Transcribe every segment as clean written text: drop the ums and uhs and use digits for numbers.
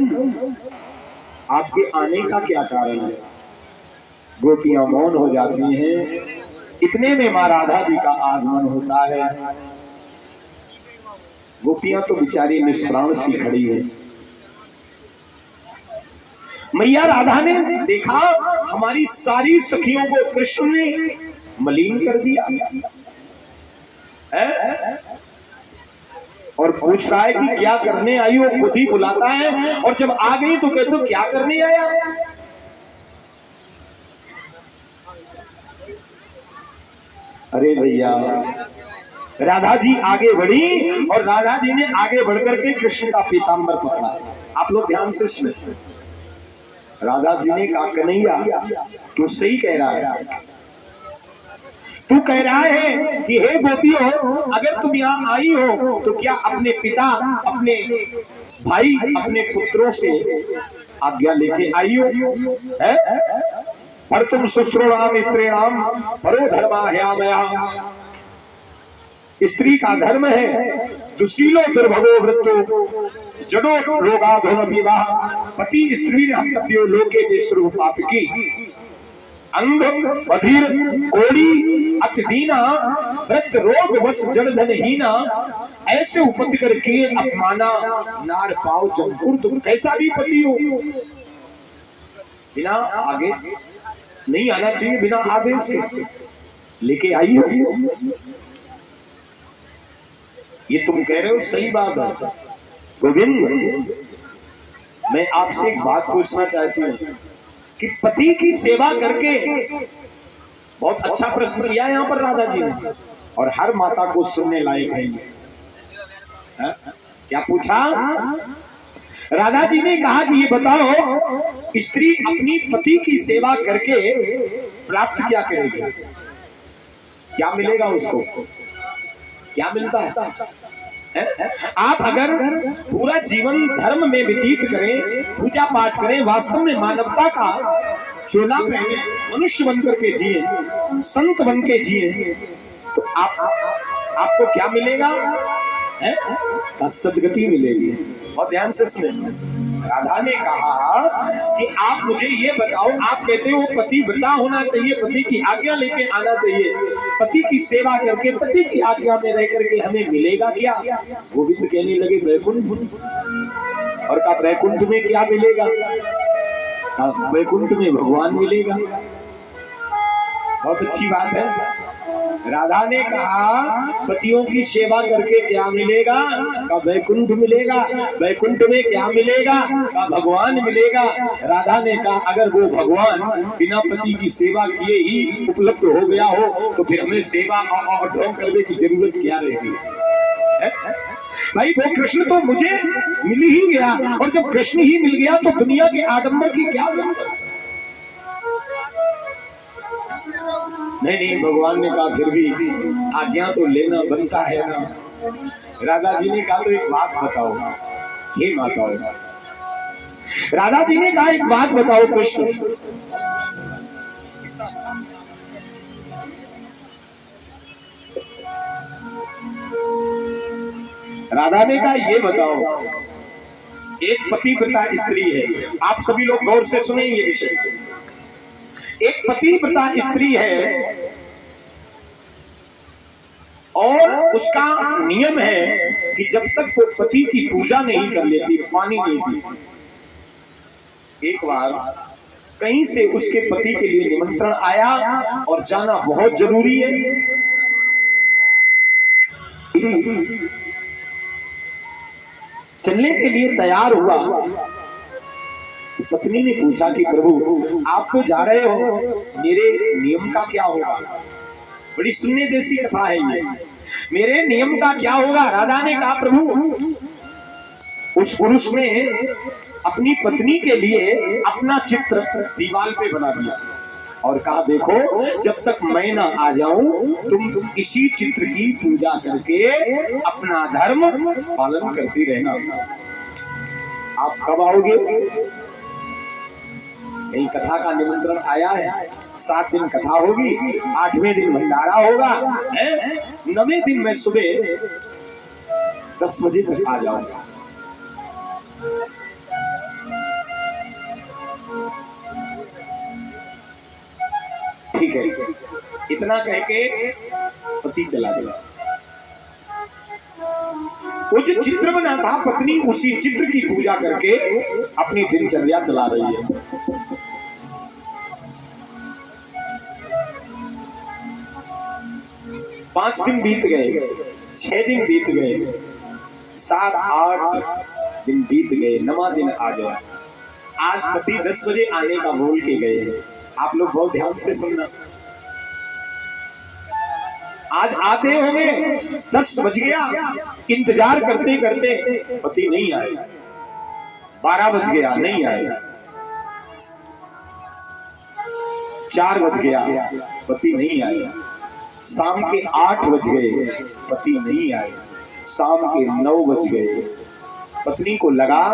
तुम, आपके आने का क्या कारण है? गोपियां मौन हो जाती हैं। इतने में मां राधा जी का आगमन होता है। गोपियां तो बेचारी निष्प्राण सी खड़ी है। मैया राधा ने देखा हमारी सारी सखियों को कृष्ण ने मलिन कर दिया है? और पूछ रहा है कि क्या करने आई हो, खुद ही बुलाता है, और जब आ गई तो कहते हो क्या करने आया? अरे भैया, राधा जी आगे बढ़ी और राधा जी ने आगे बढ़कर के कृष्ण का पीतांबर पकड़ा। आप लोग ध्यान से सुने। राधा जी ने कहा, कन्हैया तू सही कह रहा है, तू कह रहा है कि हे गोपियों, अगर तुम यहाँ आई हो तो क्या अपने पिता, अपने भाई, अपने पुत्रों से आज्ञा लेके आई हो है? पर तुम शुश्रूणाम स्त्रीणाम परो धर्मा ह्यामया, स्त्री का धर्म है दुशीलो दुर्भगो वृत्तो जडो रोगाधोम विवाह, पति स्त्री हतव्यो लोके विश्रु पापकी, अंध बधिर कोड़ी अतिदीना वृद्ध रोग बस जड़धन हीना, ऐसे उपत करके अपमाना नार पाओ जमपुर। तुम कैसा भी पति हो, बिना आगे नहीं आना चाहिए, बिना आदेश के लेके आई हो। ये तुम कह रहे हो सही बात है। गोविंद, मैं आपसे एक बात पूछना चाहती हूँ कि पति की सेवा करके, बहुत अच्छा प्रश्न किया यहाँ पर राधा जी ने, और हर माता को सुनने लायक है ये। क्या पूछा? राधा जी ने कहा कि ये बताओ, स्त्री अपनी पति की सेवा करके प्राप्त क्या करेगी? क्या मिलेगा उसको? क्या मिलता है? आप अगर पूरा जीवन धर्म में व्यतीत करें, पूजा पाठ करें, वास्तव में मानवता का चोला पहने, मनुष्य बनकर के जिए, संत बन के जिए, तो आपको क्या मिलेगा? का सदगति मिलेगी। और ध्यान से सुने, राधा ने कहा कि आप मुझे ये बताओ, आप कहते हो पतिव्रता होना चाहिए, पति की आज्ञा लेके आना चाहिए, पति की सेवा करके, पति की आज्ञा में रह करके हमें मिलेगा क्या? गोविंद कहने लगे वैकुंठ। और कहा वैकुंठ में क्या मिलेगा? वैकुंठ में भगवान मिलेगा। बहुत अच्छी बात है। राधा ने कहा पतियों की सेवा करके क्या मिलेगा? का वैकुंठ मिलेगा। वैकुंठ में क्या मिलेगा? का भगवान मिलेगा। राधा ने कहा अगर वो भगवान बिना पति की सेवा किए ही उपलब्ध हो गया हो तो फिर हमें सेवा और ढोंग करने की जरूरत क्या रहेगी? भाई वो कृष्ण तो मुझे मिल ही गया, और जब कृष्ण ही मिल गया तो दुनिया के आडंबर की क्या जरूरत? नहीं, भगवान ने कहा फिर भी आज्ञा तो लेना बनता है ना। राधा जी ने कहा तो एक बात बताओ हे माताओं। राधा जी ने कहा एक बात बताओ कृष्ण, राधा ने कहा ये बताओ, एक पतिव्रता स्त्री है, आप सभी लोग गौर से सुने ये विषय। एक पतिव्रता स्त्री है और उसका नियम है कि जब तक वो पति की पूजा नहीं कर लेती, पानी नहीं पीती। एक बार कहीं से उसके पति के लिए निमंत्रण आया और जाना बहुत जरूरी है। चलने के लिए तैयार हुआ, पत्नी ने पूछा कि प्रभु आप तो जा रहे हो, मेरे नियम का क्या होगा? बड़ी सुनने जैसी कथा है ये। मेरे नियम का क्या होगा? राधा ने कहा प्रभु, उस पुरुष ने अपनी पत्नी के लिए अपना चित्र दीवार पे बना दिया और कहा देखो जब तक मैं ना आ जाऊं तुम इसी चित्र की पूजा करके अपना धर्म पालन करती रहना। आप कब आओगे? कहीं कथा का निमंत्रण आया है, 7 दिन कथा होगी, 8वें दिन भंडारा होगा, 9वें दिन मैं सुबह 10 बजे तक आ जाऊंगा। ठीक है। इतना कह के पति चला गया। वो जो चित्र बना था, पत्नी उसी चित्र की पूजा करके अपनी दिनचर्या चला रही है। 5 दिन बीत गए, 6 दिन बीत गए, 7-8 दिन बीत गए, 9वां दिन आ गया। आज पति 10 बजे आने का बोल के गए। आप लोग बहुत ध्यान से सुनना। आज आते होंगे, 10 बज गया, इंतजार करते करते पति नहीं आए। 12 बज गया, नहीं आए। 4 बज गया, पति नहीं आया। शाम के 8 बज गए, पति नहीं आए। शाम के 9 बज गए। पत्नी को लगा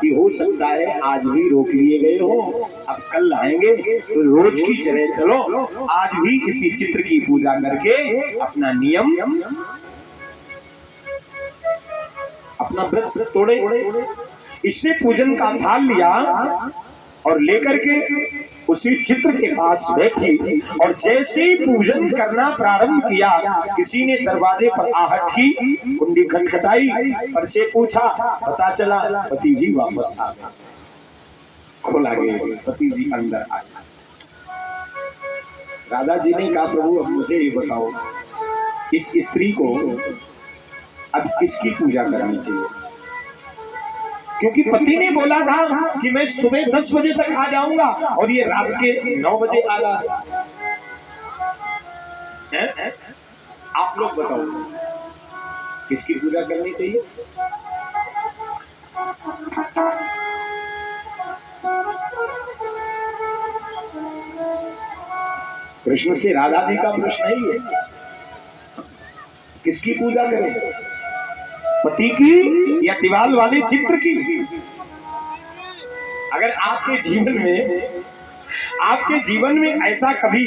कि हो सकता है आज भी रोक लिए गए हो, अब कल आएंगे तो रोज की तरह चलो आज भी इसी चित्र की पूजा करके अपना नियम, अपना व्रत तोड़े। इसने पूजन का थाल लिया और लेकर के उसी चित्र के पास बैठी और जैसे ही पूजन करना प्रारंभ किया, किसी ने दरवाजे पर आहट की, कुंडी खटखटाई, परिचय पूछा, पता चला पति जी वापस आ गए। खोला गया, पति जी अंदर आ गए। राधा जी ने कहा, प्रभु अब मुझे ये बताओ, इस स्त्री को अब किसकी पूजा करनी चाहिए? क्योंकि पति ने बोला था कि मैं सुबह 10 बजे तक आ जाऊंगा और ये रात के 9 बजे आ रहा है। आप लोग बताओ किसकी पूजा करनी चाहिए? कृष्ण से राधा जी का प्रश्न ही है, किसकी पूजा करें? पति की या दीवाल वाले चित्र की? अगर आपके जीवन में ऐसा कभी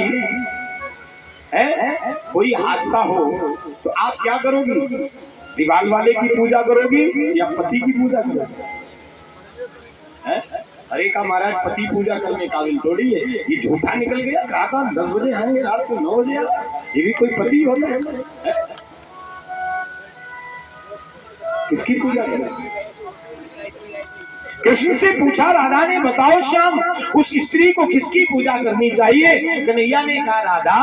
है कोई हादसा हो तो आप क्या करोगी? दीवाल वाले की पूजा करोगी या पति की पूजा करोगी? अरे का महाराज पति पूजा करने काबिल थोड़ी है, ये झूठा निकल गया। कहा था 10 बजे आएंगे, रात को 9 बजे आ, ये भी कोई पति होता है? किसकी पूजा करें? कृष्ण से पूछा राधा ने, बताओ श्याम उस स्त्री को किसकी पूजा करनी चाहिए? कन्हैया ने कहा, राधा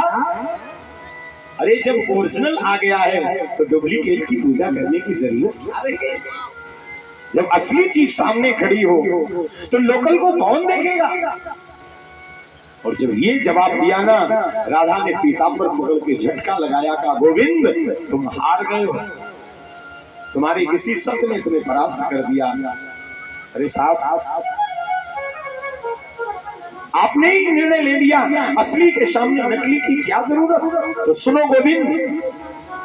अरे जब ओरिजिनल आ गया है तो डुप्लीकेट की पूजा करने की जरूरत क्या रही? जब असली चीज सामने खड़ी हो तो लोकल को कौन देखेगा? और जब ये जवाब दिया ना, राधा ने पीताम्बर पकड़ के झटका लगाया, कहा गोविंद तुम हार गए हो, तुम्हारे इसी शब्द ने तुम्हें परास्त कर दिया। अरे साहब आपने ही निर्णय ले लिया, असली के सामने नकली की क्या जरूरत? तो सुनो गोविंद,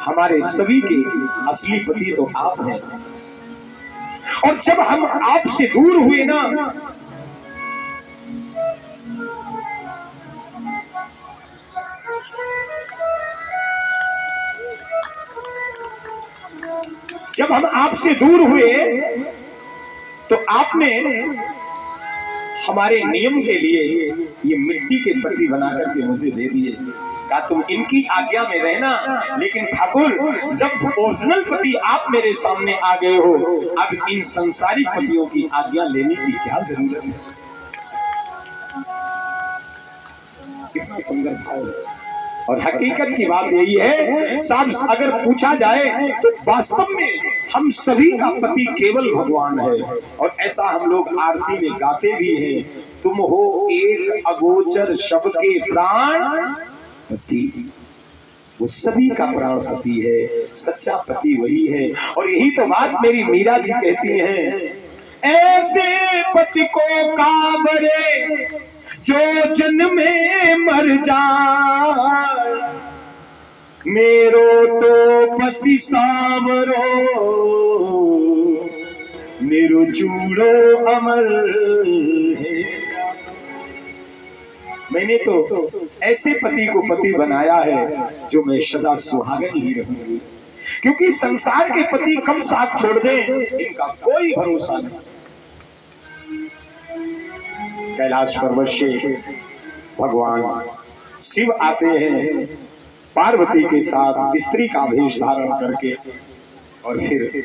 हमारे सभी के असली पति तो आप हैं, और जब हम आपसे दूर हुए ना, जब हम आपसे दूर हुए तो आपने हमारे नियम के लिए ये मिट्टी के पति बना करके मुझे दे दिए। कहा तुम इनकी आज्ञा में रहना, लेकिन ठाकुर जब ओरिजिनल पति आप मेरे सामने आ गए हो, अब इन संसारिक पतियों की आज्ञा लेने की क्या जरूरत है? कितना सुंदर भाव है। और हकीकत की बात यही है साहब, अगर पूछा जाए तो वास्तव में हम सभी का पति केवल भगवान है, और ऐसा हम लोग आरती में गाते भी हैं, तुम हो एक अगोचर सबके प्राण पति। वो सभी का प्राण पति है, सच्चा पति वही है। और यही तो बात मेरी मीरा जी कहती हैं, ऐसे पति को काबरे जो जन्म में मर जाए, मेरो तो पति सावरो मेरो चूड़ो अमर है। मैंने तो ऐसे पति को पति बनाया है जो मैं सदा सुहागन ही रहूंगी, क्योंकि संसार के पति कब साथ छोड़ दें इनका कोई भरोसा नहीं। कैलाश पर्वत से भगवान शिव आते हैं पार्वती के साथ स्त्री का वेश धारण करके, और फिर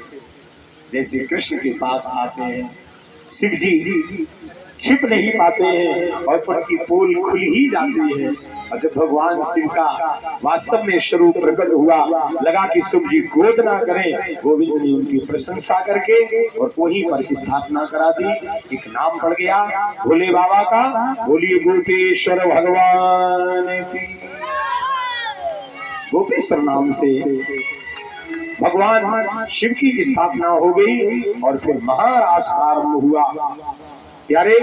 जैसे कृष्ण के पास आते हैं, शिव जी छिप नहीं पाते हैं और उनकी पोल खुल ही जाती है। और जब भगवान शिव का वास्तव में स्वरूप प्रकट हुआ, लगा कि शिव जी क्रोध ना करें, गोविंद ने उनकी प्रशंसा करके और वहीं पर स्थापना करा दी। एक नाम पड़ गया भोले बाबा का। बोलिए गोपेश्वर भगवान की। गोपेश्वर नाम से भगवान शिव की स्थापना हो गई और फिर महारास प्रारंभ हुआ। प्यारे,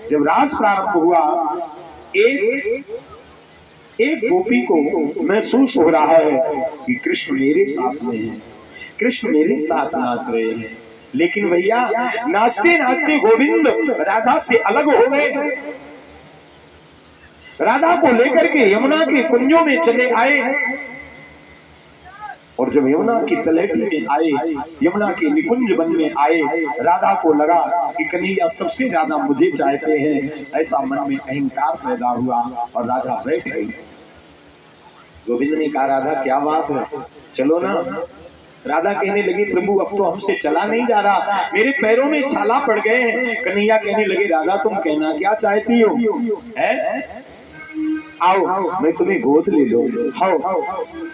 जब रास प्रारंभ हुआ, एक गोपी को महसूस हो रहा है कि कृष्ण मेरे साथ में है, कृष्ण मेरे साथ नाच रहे हैं। लेकिन भैया नाचते नाचते गोविंद राधा से अलग हो गए। राधा को लेकर के यमुना के कुंजों में चले आए, और जब यमुना की तलहटी में आए, यमुना के निकुंज वन में आए, राधा को लगा कि कन्हैया सबसे ज्यादा मुझे चाहते हैं। ऐसा मन में अहंकार पैदा हुआ और राधा बैठ गई। गोविंद ने कहा राधा क्या बात है, चलो ना। राधा कहने लगी प्रभु अब तो हमसे चला नहीं जा रहा, मेरे पैरों में छाला पड़ गए हैं। कन्हैया कहने लगे राधा तुम कहना क्या चाहती हो, है आओ मैं तुम्हें गोद ले लूं। आओ।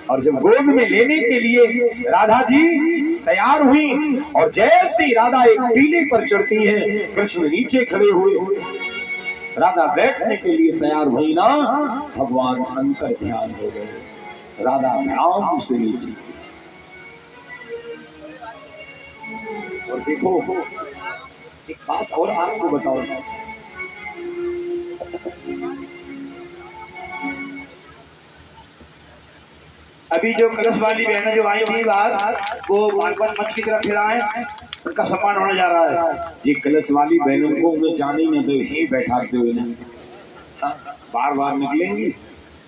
और जब गोद में लेने के लिए राधा जी तैयार हुई, और जैसे ही राधा एक टीले पर चढ़ती है, कृष्ण नीचे खड़े हुए। राधा बैठने के लिए तैयार हुई ना, भगवान अंतर ध्यान हो गए। राधा ध्यान से नीचे। और देखो एक बात और आपको बताओ, अभी जो कलश वाली बहनें जो आई थी बाहर, वो भागवत मंच की तरफ फिराएं, उनका सम्मान होने जा रहा है। जी कलश वाली बहनों को मैं जाने न दे, यहीं बैठाते हुए ना, बार बार निकलेंगी,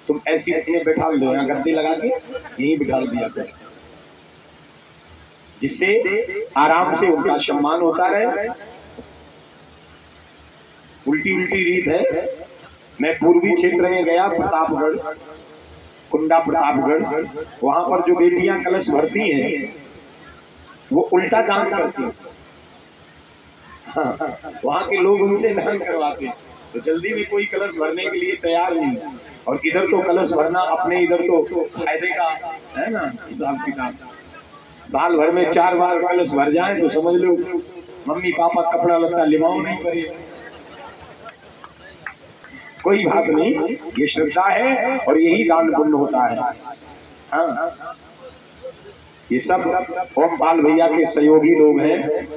तुम ऐसी इन्हें बैठा दो, यहाँ गद्दे लगा के यहीं बिठा दिया कर, जिससे आराम से उनका सम्मान होता रहे। उल्टी उल्टी रीत है। मैं पूर्वी क्षेत्र में गया, प्रतापगढ़, कुंडा प्रतापगढ़, वहां पर जो बेटियां कलश भरती हैं वो उल्टा दान करती हैं। हाँ, वहां के लोग उनसे दान करवाते हैं, तो जल्दी में कोई कलश भरने के लिए तैयार नहीं। और इधर तो कलश भरना अपने इधर तो फायदे का है ना हिसाब किताब। साल भर में 4 बार कलश भर जाए तो समझ लो मम्मी पापा कपड़ा लत्ता लिवाओ नहीं पड़ेगा। कोई बात नहीं, ये श्रद्धा है और यही दान पुण्य होता है। हाँ, ये सब ओमपाल भैया के सहयोगी लोग हैं,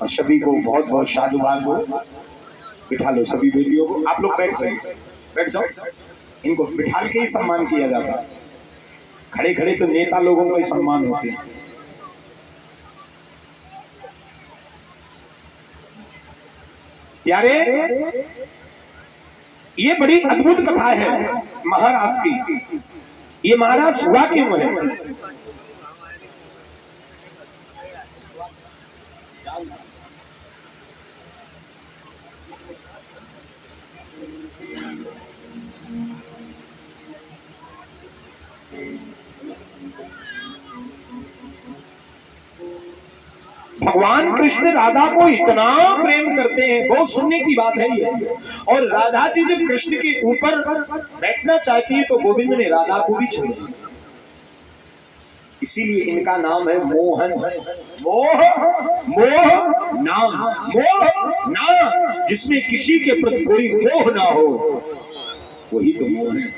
और सभी को बहुत बहुत साधुवाद हो। बिठा लो सभी बेटियों को, आप लोग बैठ जाओ, इनको बिठा के ही सम्मान किया जाता है। खड़े खड़े तो नेता लोगों का सम्मान होते हैं। प्यारे, ये बड़ी अद्भुत कथा है महाराज की। ये महाराज हुआ क्यों है? भगवान कृष्ण राधा को इतना प्रेम करते हैं, बहुत सुनने की बात है ये। और राधा जी जब कृष्ण के ऊपर बैठना चाहती है तो गोविंद ने राधा को भी छोड़ दिया। इसीलिए इनका नाम है मोहन। मोह मोह नाम, मोह नाम, जिसमें किसी के प्रति कोई मोह ना हो, वही तो मोह है।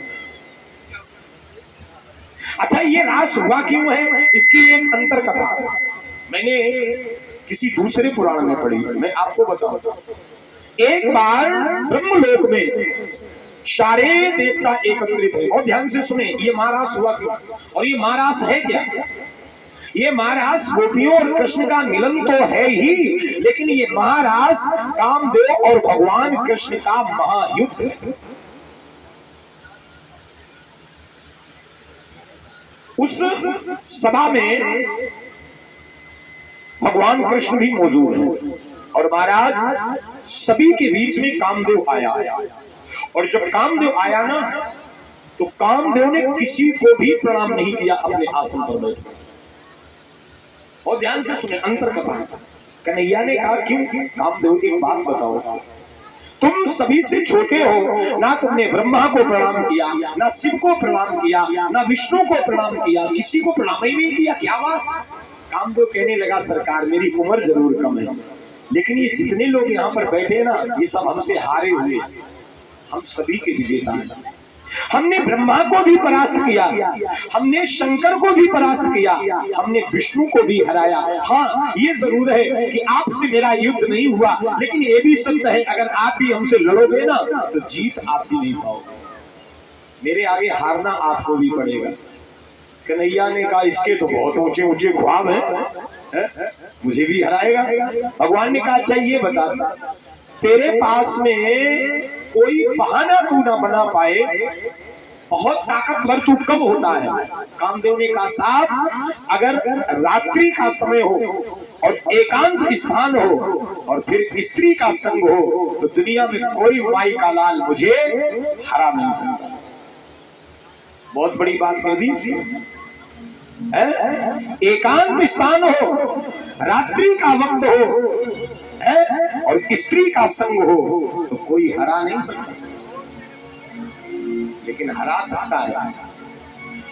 अच्छा, ये रास हुआ क्यों है? इसकी एक अंतर कथा मैंने किसी दूसरे पुराण में पढ़ी, मैं आपको बताऊं। एक बार ब्रह्मलोक में सारे देवता एकत्रित है, और ध्यान से सुने, ये महारास हुआ क्यों और ये महारास है क्या? ये महारास गोपियों और कृष्ण का मिलन तो है ही, लेकिन ये महारास कामदेव और भगवान कृष्ण का महायुद्ध है। उस सभा में भगवान कृष्ण भी मौजूद है, और महाराज सभी के बीच में कामदेव आया। और जब कामदेव आया ना, तो कामदेव ने किसी को भी प्रणाम नहीं किया अपने आसन पर बैठे। और ध्यान से सुने अंतर कथा। कन्हैया ने कहा क्यों? कामदेव एक बात बताओ, तुम सभी से छोटे हो, ना तुमने ब्रह्मा को प्रणाम किया, ना शिव को प्रणाम किया, ना विष्णु को प्रणाम किया, किसी को प्रणाम ही नहीं किया, क्या बात? कामदेव कहने लगा सरकार मेरी उम्र जरूर कम है, लेकिन ये जितने लोग यहाँ पर बैठे ना ये सब हमसे हारे हुए, हम सभी के विजेता हैं। हमने ब्रह्मा को भी परास्त किया, हमने शंकर को भी परास्त किया, हमने विष्णु को भी हराया। हाँ ये जरूर है कि आपसे मेरा युद्ध नहीं हुआ, लेकिन ये भी सत्य है अगर आप भी हमसे लड़ोगे ना तो जीत आप भी नहीं पाओगे, मेरे आगे हारना आपको भी पड़ेगा। कन्हैया ने कहा इसके तो बहुत ऊंचे ऊंचे ख्वाब हैं, मुझे भी हराएगा? भगवान ने कहा अच्छा ये बता, तेरे पास में कोई बहाना तू ना बना पाए, बहुत ताकतवर तू कब होता है? कामदेव ने कहा साहब अगर रात्रि का समय हो और एकांत स्थान हो और फिर स्त्री का संग हो तो दुनिया में कोई माई का लाल मुझे हरा नहीं सकता। बहुत बड़ी बात कह दी सी। एकांत स्थान हो, रात्रि का वक्त हो और स्त्री का संग हो तो कोई हरा नहीं सकता, लेकिन हरा सकता है।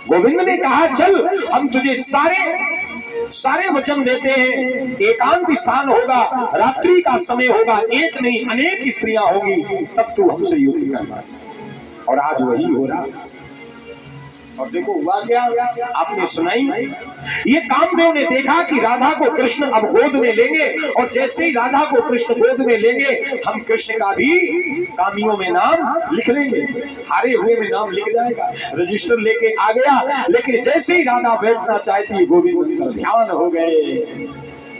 गोविंद ने कहा चल हम तुझे सारे वचन देते हैं, एकांत स्थान होगा, रात्रि का समय होगा, एक नहीं अनेक स्त्रियां होगी, तब तू हमसे युद्ध करना। और आज वही हो रहा। और देखो हुआ क्या, आपने सुनाई, ये कामदेव ने देखा कि राधा को कृष्ण अब गोद में लेंगे, और जैसे ही राधा को कृष्ण गोद में लेंगे हम कृष्ण का भी कामियों में नाम लिख लेंगे, हारे हुए में नाम लिख जाएगा। रजिस्टर लेके आ गया, लेकिन जैसे ही राधा बैठना चाहती गोविंद अंतर ध्यान हो गए।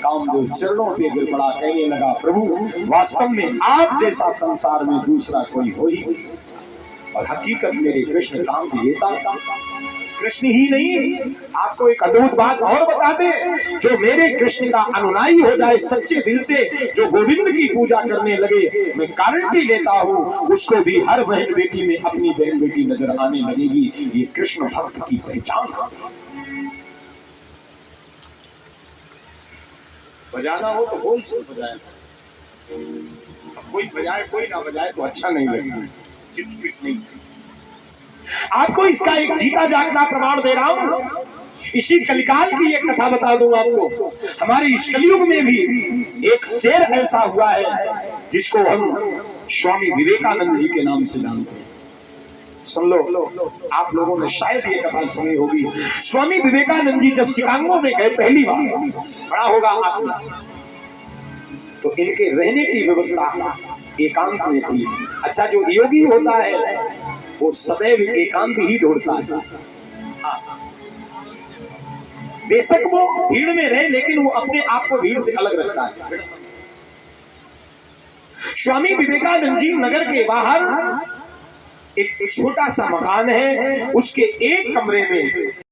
कामदेव चरणों पे गिर पड़ा, कहने लगा प्रभु वास्तव में आप जैसा संसार में दूसरा कोई हो ही नहीं सकता, और हकीकत मेरे कृष्ण काम विजेता। कृष्ण ही नहीं, आपको एक अद्भुत बात और बता दे, जो मेरे कृष्ण का अनुयायी हो जाए सच्चे दिल से, जो गोविंद की पूजा करने लगे, मैं गारंटी लेता हूँ उसको भी हर बहन बेटी में अपनी बहन बेटी नजर आने लगेगी। ये कृष्ण भक्त की पहचान है। बजाना हो तो बोल से बजाए, कोई बजाए कोई ना बजाए तो अच्छा नहीं लगेगा, चिटपिट नहीं। आपको इसका एक जीता जागता प्रमाण दे रहा हूं। इसी कलिकाल की एक कथा बता दूं आपको। हमारे इस कलयुग में भी एक शेर ऐसा हुआ है जिसको हम स्वामी विवेकानंद जी के नाम से जानते हैं। सुन लो, आप लोगों ने शायद ये कथा सुनी होगी। स्वामी विवेकानंद जी जब शिकागो में गए पहली बार, बड़ा होगा आपने, तो इनके रहने की व्यवस्था एकांत में थी। अच्छा जो योगी होता है वो सदैव एकांत ही ढूंढता है। हाँ। बेशक वो भीड़ में रहे लेकिन वो अपने आप को भीड़ से अलग रखता है। स्वामी विवेकानंद जी नगर के बाहर एक छोटा सा मकान है, उसके एक कमरे में